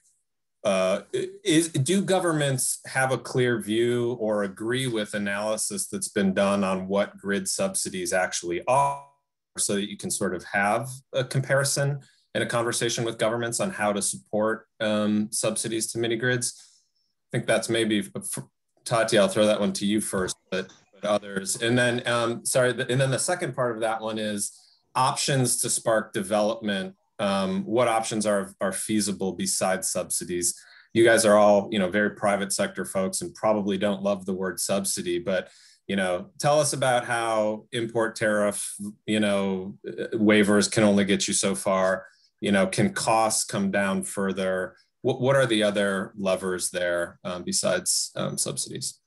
S1: do governments have a clear view or agree with analysis that's been done on what grid subsidies actually are, so that you can sort of have a comparison and a conversation with governments on how to support subsidies to mini grids? I think that's maybe, Tatia, I'll throw that one to you first, but others. And then, and then the second part of that one is options to spark development. What options are feasible besides subsidies? You guys are all, very private sector folks and probably don't love the word subsidy, but, tell us about how import tariff, waivers can only get you so far. Can costs come down further? What are the other levers there besides subsidies?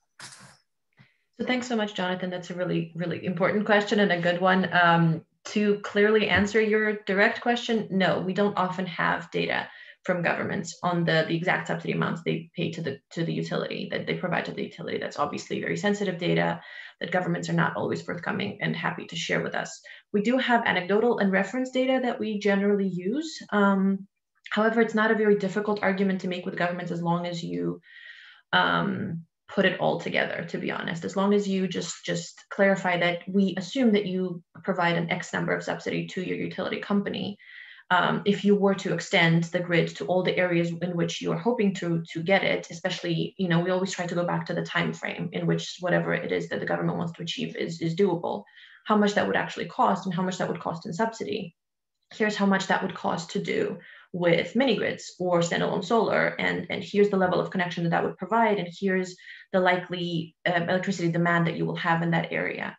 S6: So thanks so much, Jonathan. That's a really, really important question and a good one. To clearly answer your direct question, no, we don't often have data from governments on the exact subsidy amounts they pay to the utility, that they provide to the utility. That's obviously very sensitive data that governments are not always forthcoming and happy to share with us. We do have anecdotal and reference data that we generally use. However, it's not a very difficult argument to make with governments as long as you put it all together, to be honest. As long as you just clarify that we assume that you provide an X number of subsidy to your utility company. If you were to extend the grid to all the areas in which you are hoping to get it, especially, we always try to go back to the time frame in which whatever it is that the government wants to achieve is doable, how much that would actually cost and how much that would cost in subsidy. Here's how much that would cost to do with mini grids or standalone solar, and here's the level of connection that would provide, and here's the likely electricity demand that you will have in that area,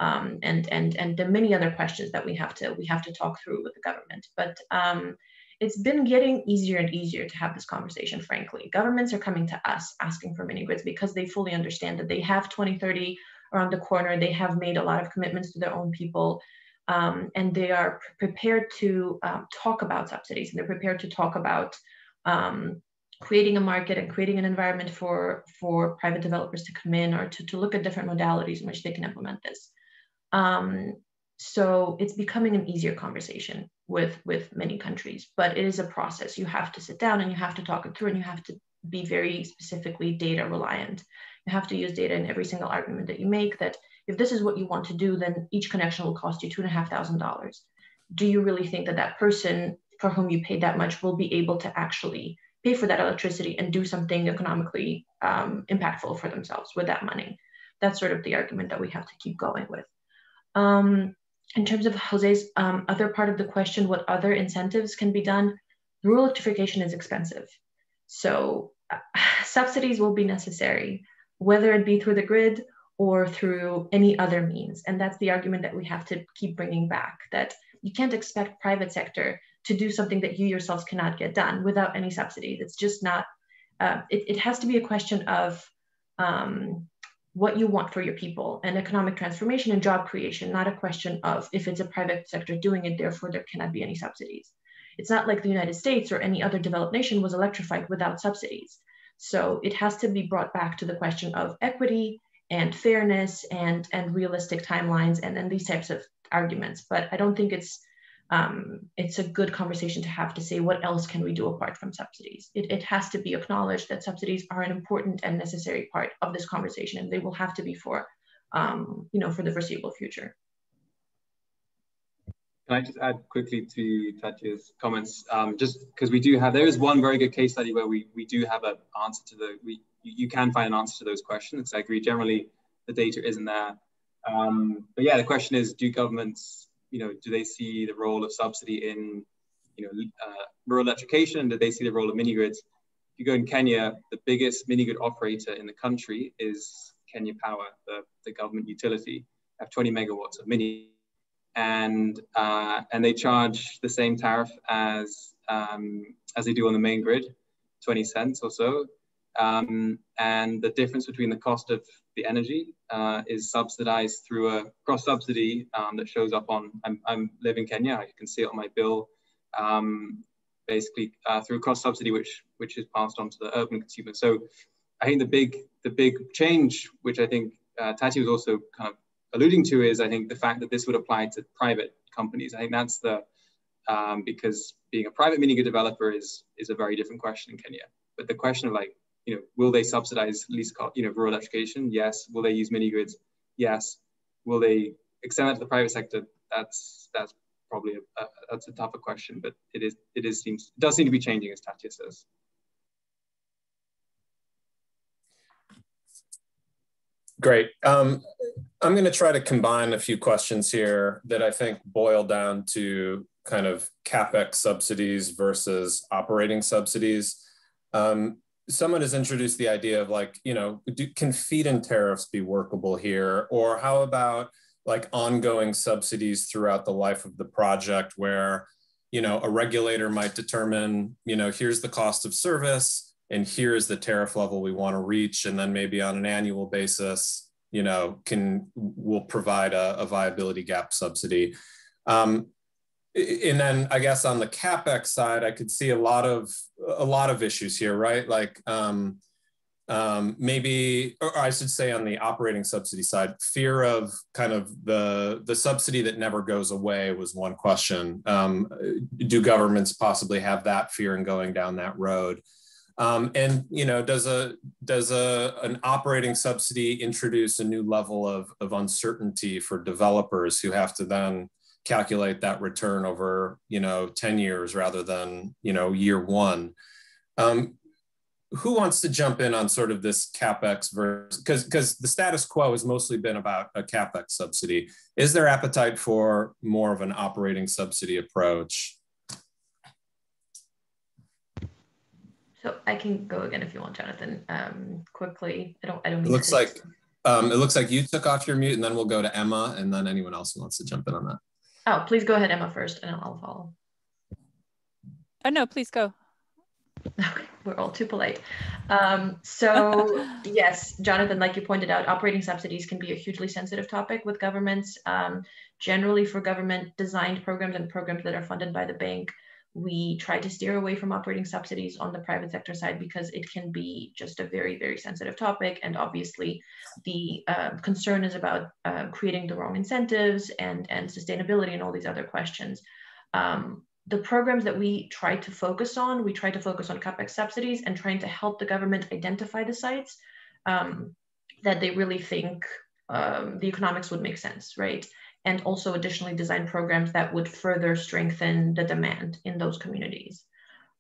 S6: and the many other questions that we have to talk through with the government. But it's been getting easier and easier to have this conversation, frankly. Governments are coming to us asking for mini grids because they fully understand that they have 2030 around the corner. They have made a lot of commitments to their own people, and they are prepared to talk about subsidies, and they're prepared to talk about creating a market and creating an environment for private developers to come in, or to look at different modalities in which they can implement this. So it's becoming an easier conversation with many countries, but it is a process. You have to sit down and you have to talk it through, and you have to be very specifically data reliant. You have to use data in every single argument that you make, that if this is what you want to do, then each connection will cost you $2,500. Do you really think that that person for whom you paid that much will be able to actually pay for that electricity and do something economically impactful for themselves with that money? That's sort of the argument that we have to keep going with. In terms of Jose's other part of the question, what other incentives can be done? Rural electrification is expensive. So subsidies will be necessary, whether it be through the grid or through any other means. And that's the argument that we have to keep bringing back, that you can't expect private sector to do something that you yourselves cannot get done without any subsidies. It's just not, it has to be a question of what you want for your people and economic transformation and job creation, not a question of if it's a private sector doing it, therefore there cannot be any subsidies. It's not like the United States or any other developed nation was electrified without subsidies. So it has to be brought back to the question of equity and fairness and realistic timelines and then these types of arguments. But I don't think it's a good conversation to have to say, what else can we do apart from subsidies? It has to be acknowledged that subsidies are an important and necessary part of this conversation, and they will have to be for the foreseeable future.
S5: Can I just add quickly to Tatia's comments? Just because there is one very good case study where we do have an answer to you can find an answer to those questions. I agree, generally the data isn't there. But yeah, the question is, do governments, do they see the role of subsidy in, rural electrification? Do they see the role of mini grids? If you go in Kenya, the biggest mini grid operator in the country is Kenya Power, the government utility. They have 20 megawatts of mini, and they charge the same tariff as they do on the main grid, 20 cents or so. And the difference between the cost of the energy is subsidized through a cross subsidy that shows up on, I live in Kenya, you can see it on my bill, basically through a cross subsidy which is passed on to the urban consumer. So I think the big change, which I think Tatia was also kind of alluding to, is I think the fact that this would apply to private companies. I think that's because being a private mini grid developer is a very different question in Kenya. But the question of will they subsidize least cost, rural electrification? Yes. Will they use mini grids? Yes. Will they extend that to the private sector? That's probably that's a tougher question, but it does seem to be changing, as Tatia says.
S1: Great. I'm going to try to combine a few questions here that I think boil down to kind of CapEx subsidies versus operating subsidies. Someone has introduced the idea of can feed-in tariffs be workable here? Or how about ongoing subsidies throughout the life of the project where, a regulator might determine, here's the cost of service and here's the tariff level we want to reach. And then maybe on an annual basis, we'll provide a viability gap subsidy. And then I guess on the CapEx side, I could see a lot of issues here, right? Maybe, or I should say on the operating subsidy side, fear of kind of the subsidy that never goes away was one question. Do governments possibly have that fear in going down that road? And does an operating subsidy introduce a new level of uncertainty for developers who have to then calculate that return over 10 years rather than year one? Who wants to jump in on sort of this CapEx versus, because the status quo has mostly been about a CapEx subsidy. Is there appetite for more of an operating subsidy approach?
S6: So I can go again if you want, Jonathan. Quickly, I don't.
S1: It looks like you took off your mute, and then we'll go to Emma, and then anyone else who wants to jump in on that.
S6: Oh, please go ahead, Emma, first, and I'll follow.
S4: Oh no, please go.
S6: Okay, we're all too polite. So yes, Jonathan, like you pointed out, operating subsidies can be a hugely sensitive topic with governments. Generally for government designed programs and programs that are funded by the bank, we try to steer away from operating subsidies on the private sector side because it can be just a very, very sensitive topic. And obviously the concern is about creating the wrong incentives and sustainability and all these other questions. The programs that we try to focus on CapEx subsidies and trying to help the government identify the sites that they really think the economics would make sense, right? And also additionally design programs that would further strengthen the demand in those communities.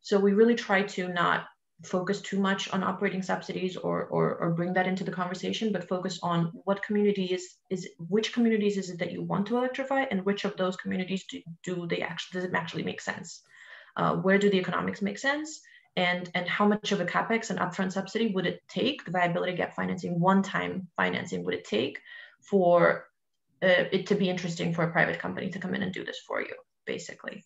S6: So we really try to not focus too much on operating subsidies or bring that into the conversation, but focus on what communities which communities is it that you want to electrify, and which of those communities does it actually make sense? Where do the economics make sense? And how much of a CapEx and upfront subsidy would it take, the viability gap financing, one-time financing would it take for it to be interesting for a private company to come in and do this for you, basically.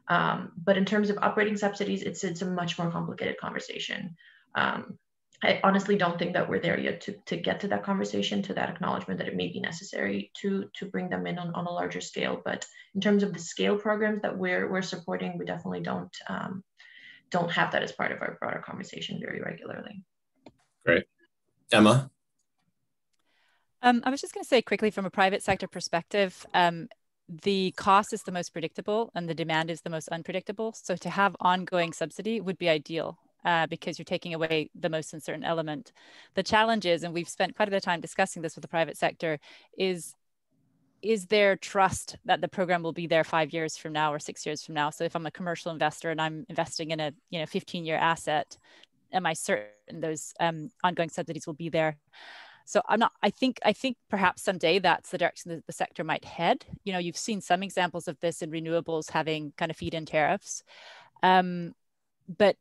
S6: But in terms of operating subsidies, it's a much more complicated conversation. I honestly don't think that we're there yet to get to that conversation, to that acknowledgement that it may be necessary to bring them in on a larger scale. But in terms of the scale programs that we're supporting, we definitely don't have that as part of our broader conversation very regularly.
S1: Great. Emma?
S4: I was just going to say quickly, from a private sector perspective, the cost is the most predictable and the demand is the most unpredictable. So to have ongoing subsidy would be ideal because you're taking away the most uncertain element. The challenge is, and we've spent quite a bit of time discussing this with the private sector, is there trust that the program will be there 5 years from now or 6 years from now? So if I'm a commercial investor and I'm investing in a 15-year asset, am I certain those ongoing subsidies will be there? So I think perhaps someday that's the direction that the sector might head. You've seen some examples of this in renewables having kind of feed-in tariffs. But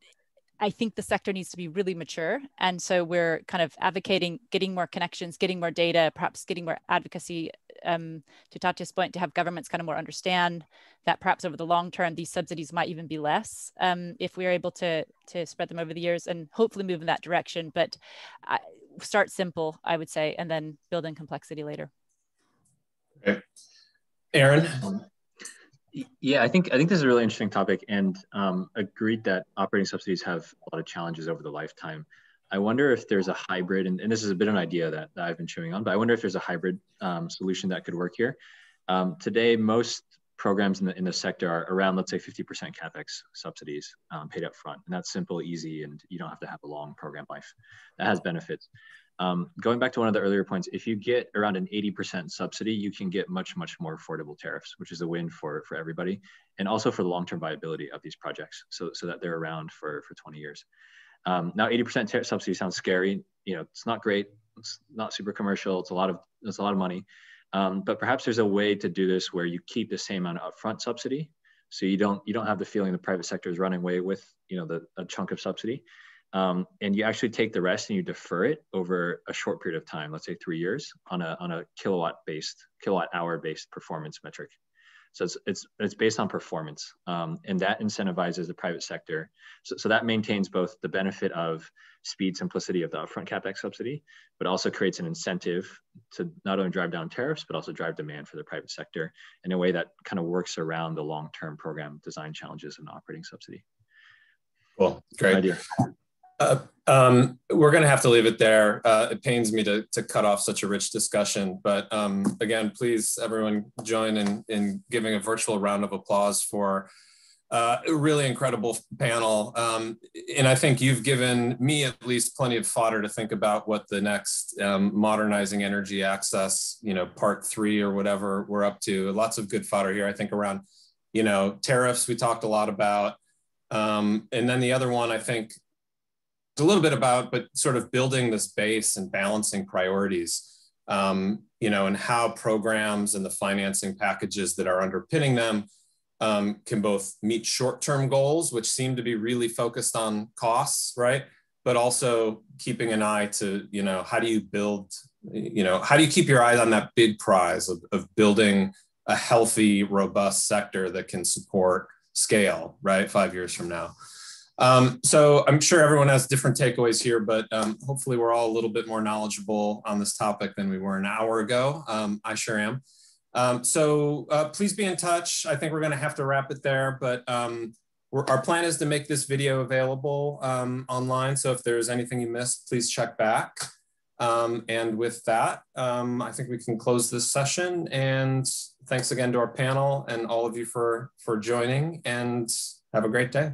S4: I think the sector needs to be really mature. And so we're kind of advocating getting more connections, getting more data, perhaps getting more advocacy, to Tatia's point, to have governments kind of more understand that perhaps over the long term, these subsidies might even be less if we're able to spread them over the years and hopefully move in that direction. But start simple, I would say, and then build in complexity later.
S1: Okay. Aaron?
S8: Yeah, I think this is a really interesting topic, and agreed that operating subsidies have a lot of challenges over the lifetime. I wonder if there's a hybrid, and this is a bit of an idea that I've been chewing on, but I wonder if there's a hybrid solution that could work here. Today, most programs in the sector are around, let's say, 50% CapEx subsidies paid up front. And that's simple, easy, and you don't have to have a long program life. That has benefits. Going back to one of the earlier points, if you get around an 80% subsidy, you can get much, much more affordable tariffs, which is a win for everybody, and also for the long-term viability of these projects, so that they're around for 20 years. Now, 80% subsidy sounds scary. It's not great. It's not super commercial. It's a lot of money. But perhaps there's a way to do this where you keep the same amount of upfront subsidy, so you don't have the feeling the private sector is running away with a chunk of subsidy, and you actually take the rest and you defer it over a short period of time, let's say 3 years, on a kilowatt hour based performance metric. So it's based on performance, and that incentivizes the private sector. So that maintains both the benefit of speed, simplicity of the upfront CapEx subsidy, but also creates an incentive to not only drive down tariffs, but also drive demand for the private sector in a way that kind of works around the long-term program design challenges and operating subsidy.
S1: Cool, great. We're going to have to leave it there. It pains me to cut off such a rich discussion, but again, please everyone join in giving a virtual round of applause for a really incredible panel. And I think you've given me at least plenty of fodder to think about what the next modernizing energy access, part 3 or whatever we're up to. Lots of good fodder here, I think, around, tariffs we talked a lot about. And then the other one, I think, a little bit about, but sort of building this base and balancing priorities, and how programs and the financing packages that are underpinning them can both meet short-term goals, which seem to be really focused on costs, right? But also keeping an eye to, how do you build, how do you keep your eyes on that big prize of building a healthy, robust sector that can support scale, right, 5 years from now. So I'm sure everyone has different takeaways here, but hopefully we're all a little bit more knowledgeable on this topic than we were an hour ago. I sure am. So please be in touch. I think we're going to have to wrap it there, but our plan is to make this video available online. So if there's anything you missed, please check back. And with that, I think we can close this session. And thanks again to our panel and all of you for joining, and have a great day.